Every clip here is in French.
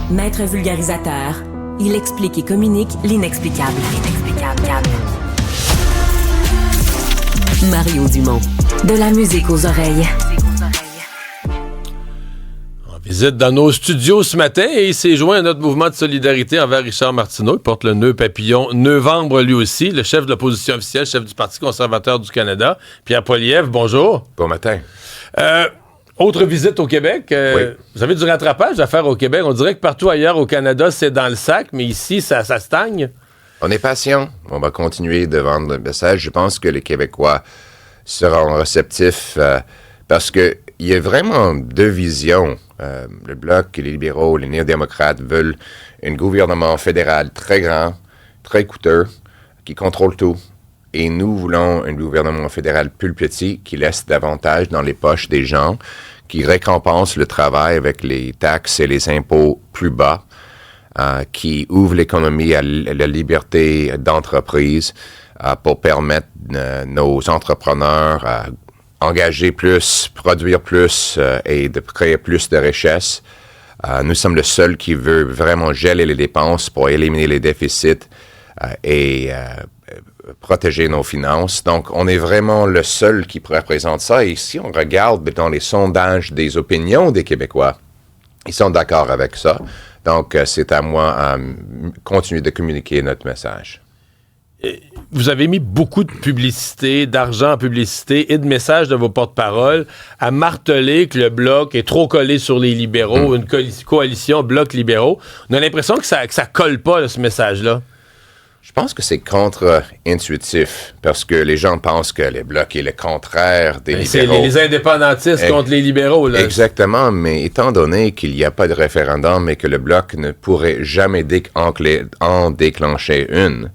Maître vulgarisateur, il explique et communique l'inexplicable. Mario Dumont. De la musique aux oreilles. On visite dans nos studios ce matin et il s'est joint à notre mouvement de solidarité envers Richard Martineau, qui porte le nœud papillon Novembre lui aussi, le chef de l'opposition officielle, chef du Parti conservateur du Canada. Pierre Poilievre, bonjour. Bon matin. Autre visite au Québec. Oui. Vous avez du rattrapage à faire au Québec. On dirait que partout ailleurs au Canada, c'est dans le sac, mais ici, ça stagne. On est patient. On va continuer de vendre le message. Je pense que les Québécois seront réceptifs parce qu'il y a vraiment deux visions. Le Bloc et les libéraux, les néo-démocrates veulent un gouvernement fédéral très grand, très coûteux, qui contrôle tout. Et nous voulons un gouvernement fédéral plus petit qui laisse davantage dans les poches des gens, qui récompense le travail avec les taxes et les impôts plus bas, qui ouvre l'économie à la liberté d'entreprise pour permettre nos entrepreneurs à engager plus, produire plus et de créer plus de richesses. Nous sommes le seul qui veut vraiment geler les dépenses pour éliminer les déficits et protéger nos finances. Donc, on est vraiment le seul qui représente ça. Et si on regarde dans les sondages des opinions des Québécois, ils sont d'accord avec ça. Donc, c'est à moi de continuer de communiquer notre message. Vous avez mis beaucoup de publicité, d'argent en publicité et de messages de vos porte-paroles à marteler que le Bloc est trop collé sur les libéraux, une coalition Bloc-libéraux. On a l'impression que ça colle pas, là, ce message-là. Je pense que c'est contre-intuitif parce que les gens pensent que le Bloc est le contraire des libéraux. C'est les indépendantistes contre les libéraux, là. Exactement, mais étant donné qu'il n'y a pas de référendum et que le Bloc ne pourrait jamais en déclencher une,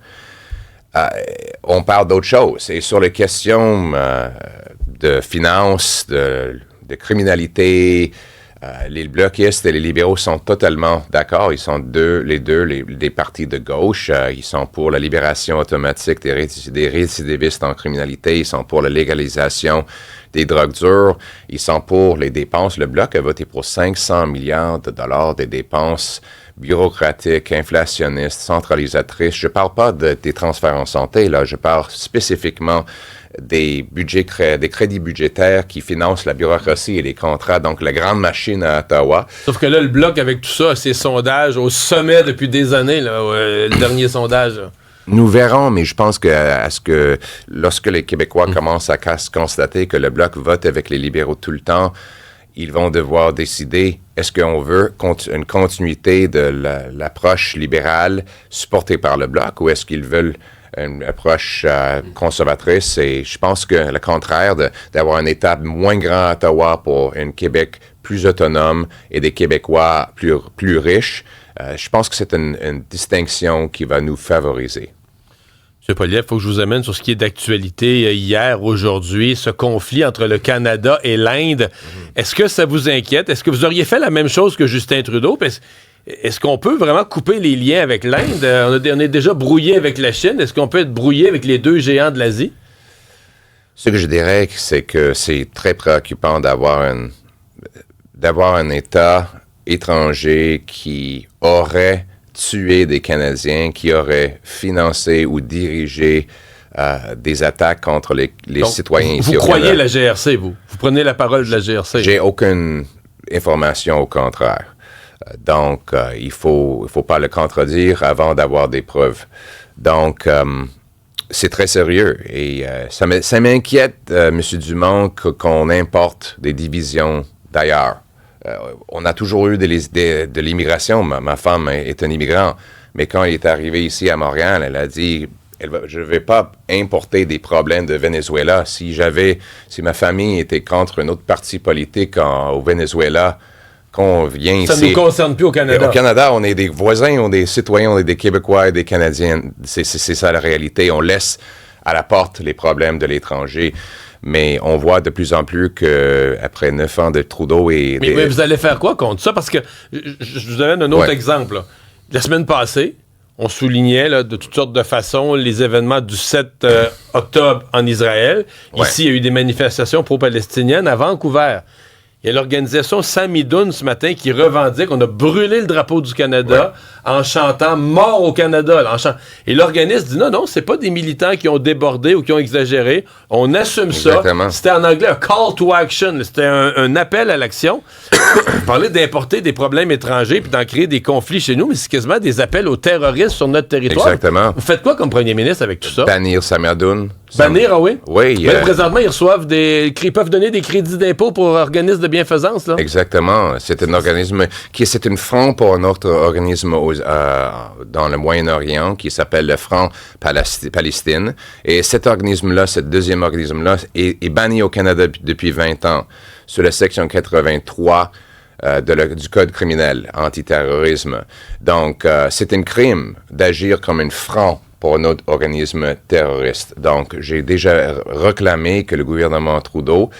on parle d'autre chose. Et sur les questions de finances, de criminalité, les bloquistes et les libéraux sont totalement d'accord. Ils sont des partis de gauche. Ils sont pour la libération automatique des récidivistes en criminalité. Ils sont pour la légalisation des drogues dures. Ils sont pour les dépenses. Le Bloc a voté pour 500 milliards de dollars des dépenses bureaucratiques, inflationnistes, centralisatrices. Je ne parle pas des transferts en santé, là. Je parle spécifiquement des crédits budgétaires qui financent la bureaucratie et les contrats, donc la grande machine à Ottawa. Sauf que là, le Bloc, avec tout ça, ses sondages au sommet depuis des années, là, le dernier sondage. Là. Nous verrons, mais je pense que lorsque les Québécois commencent à constater que le Bloc vote avec les libéraux tout le temps, ils vont devoir décider, est-ce qu'on veut une continuité de l'approche libérale supportée par le Bloc ou est-ce qu'ils veulent une approche conservatrice? Et je pense que le contraire, d'avoir un État moins grand à Ottawa pour un Québec plus autonome et des Québécois plus riches, je pense que c'est une distinction qui va nous favoriser. M. Poilievre, il faut que je vous amène sur ce qui est d'actualité hier, aujourd'hui, ce conflit entre le Canada et l'Inde. Est-ce que ça vous inquiète? Est-ce que vous auriez fait la même chose que Justin Trudeau? Est-ce qu'on peut vraiment couper les liens avec l'Inde? On est déjà brouillé avec la Chine. Est-ce qu'on peut être brouillé avec les deux géants de l'Asie? Ce que je dirais, c'est que c'est très préoccupant d'avoir un État étranger qui aurait tué des Canadiens, qui auraient financé ou dirigé des attaques contre les citoyens ici au Canada. Vous croyez la GRC, vous? Vous prenez la parole de la GRC? J'ai aucune information au contraire. Donc, il faut pas le contredire avant d'avoir des preuves. Donc, c'est très sérieux. Et ça m'inquiète, M. Dumont, qu'on importe des divisions d'ailleurs. On a toujours eu de l'immigration. Ma femme est un immigrant. Mais quand elle est arrivée ici à Montréal, elle a dit... je ne vais pas importer des problèmes de Venezuela. Si ma famille était contre un autre parti politique au Venezuela, qu'on vient ici... Ça ne nous concerne plus au Canada. Au Canada, on est des voisins, on est des citoyens, on est des Québécois et des Canadiens. C'est ça la réalité. On laisse à la porte les problèmes de l'étranger. Mais on voit de plus en plus qu'après 9 ans de Trudeau et... Mais vous allez faire quoi contre ça? Parce que je vous donne un autre exemple. Là. La semaine passée, on soulignait là, de toutes sortes de façons les événements du 7 octobre en Israël. Ici, il y a eu des manifestations pro-palestiniennes à Vancouver. Il y a l'organisation Samidoun ce matin qui revendique qu'on a brûlé le drapeau du Canada en chantant « Mort au Canada ». Et l'organisme dit non, c'est pas des militants qui ont débordé ou qui ont exagéré. On assume Exactement. ça. C'était en anglais un « call to action ». C'était un appel à l'action. Parler d'importer des problèmes étrangers puis d'en créer des conflits chez nous, mais c'est quasiment des appels aux terroristes sur notre territoire. Exactement. Vous faites quoi comme premier ministre avec tout ça? Bannir Samidoun. Bannir, ah oui? Oui. Mais présentement, ils peuvent donner des crédits d'impôt pour organismes de bienfaisance, là. Exactement. C'est un organisme c'est une front pour un autre organisme dans le Moyen-Orient qui s'appelle le Front Palestine. Et cet organisme-là, ce deuxième organisme-là, est banni au Canada depuis 20 ans sur la section 83 du Code criminel antiterrorisme. Donc, c'est un crime d'agir comme un front pour un autre organisme terroriste. Donc, j'ai déjà réclamé que le gouvernement Trudeau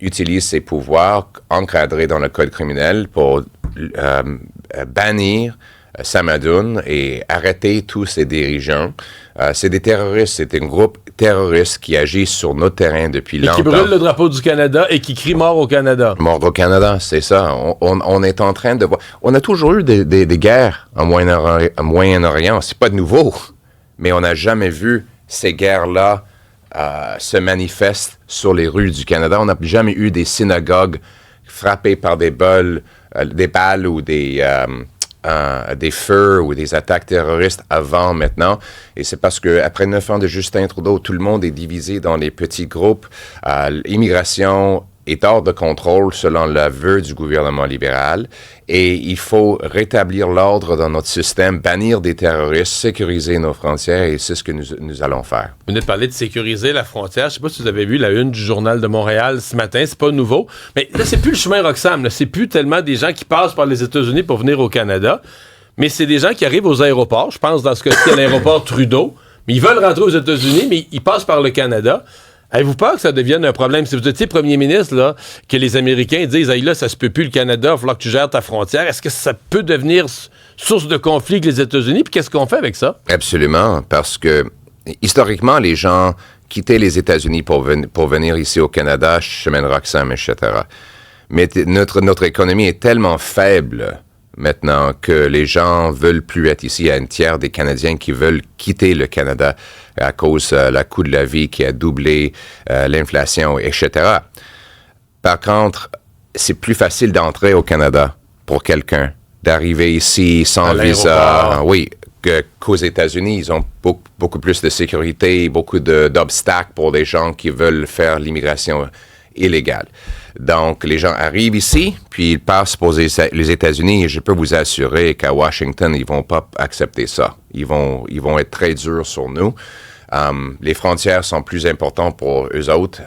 utilise ses pouvoirs encadrés dans le Code criminel pour bannir Samidoun et arrêter tous ses dirigeants. C'est des terroristes, c'est un groupe terroriste qui agit sur notre terrain depuis longtemps. Et qui brûle le drapeau du Canada et qui crie « Mort au Canada ». Mort au Canada, c'est ça. On est en train de voir... On a toujours eu des guerres en Moyen-Orient. C'est pas de nouveau. Mais on n'a jamais vu ces guerres-là se manifester sur les rues du Canada. On n'a jamais eu des synagogues frappées par des balles ou des feux ou des attaques terroristes avant maintenant. Et c'est parce qu'après 9 ans de Justin Trudeau, tout le monde est divisé dans les petits groupes. L'immigration est hors de contrôle selon l'aveu du gouvernement libéral et il faut rétablir l'ordre dans notre système, bannir des terroristes, sécuriser nos frontières et c'est ce que nous allons faire. Vous venez de parler de sécuriser la frontière. Je ne sais pas si vous avez vu la une du Journal de Montréal ce matin, c'est pas nouveau, mais là c'est plus le chemin Roxham, là. C'est plus tellement des gens qui passent par les États-Unis pour venir au Canada, mais c'est des gens qui arrivent aux aéroports, je pense dans ce cas-ci à l'aéroport Trudeau, mais ils veulent rentrer aux États-Unis, mais ils passent par le Canada. Avez-vous peur que ça devienne un problème? Si vous étiez premier ministre, là, que les Américains disent « Hey, là, ça se peut plus le Canada, il va falloir que tu gères ta frontière », est-ce que ça peut devenir source de conflit avec les États-Unis? Puis qu'est-ce qu'on fait avec ça? Absolument, parce que historiquement, les gens quittaient les États-Unis pour venir ici au Canada, chemin de Roxham, etc. Mais notre économie est tellement faible maintenant que les gens veulent plus être ici. Il y a un tiers des Canadiens qui veulent quitter le Canada à cause du coût de la vie qui a doublé, l'inflation, etc. Par contre, c'est plus facile d'entrer au Canada pour quelqu'un, d'arriver ici sans visa. Oui, qu'aux États-Unis, ils ont beaucoup plus de sécurité, beaucoup d'obstacles pour des gens qui veulent faire l'immigration illégale. Donc, les gens arrivent ici, puis ils passent pour les États-Unis, et je peux vous assurer qu'à Washington, ils vont pas accepter ça. Ils vont être très durs sur nous. Les frontières sont plus importantes pour eux autres,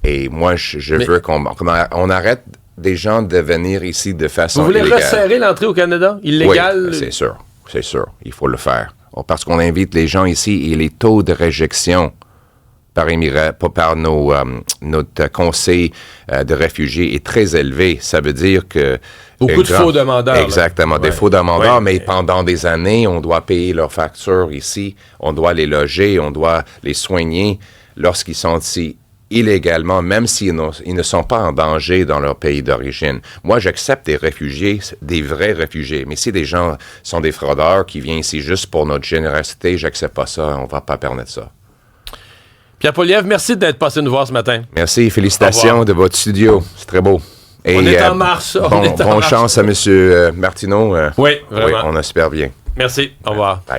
et moi, je veux qu'on arrête des gens de venir ici de façon illégale. Vous voulez resserrer l'entrée au Canada? Illégal? Oui, c'est sûr. Il faut le faire. Parce qu'on invite les gens ici, et les taux de réjection par notre conseil de réfugiés est très élevé. Ça veut dire que... Beaucoup de faux demandeurs. Exactement, des faux demandeurs, mais pendant des années, on doit payer leurs factures ici, on doit les loger, on doit les soigner lorsqu'ils sont ici illégalement, même s'ils ne sont pas en danger dans leur pays d'origine. Moi, j'accepte des réfugiés, des vrais réfugiés, mais si des gens sont des fraudeurs qui viennent ici juste pour notre générosité, j'accepte pas ça, on va pas permettre ça. Pierre Poilievre, merci d'être passé nous voir ce matin. Merci, félicitations de votre studio. C'est très beau. Et, on est en mars. Bonne chance à M. Martineau. Oui, vraiment. Oui, on espère bien. Merci. Au revoir. Bye.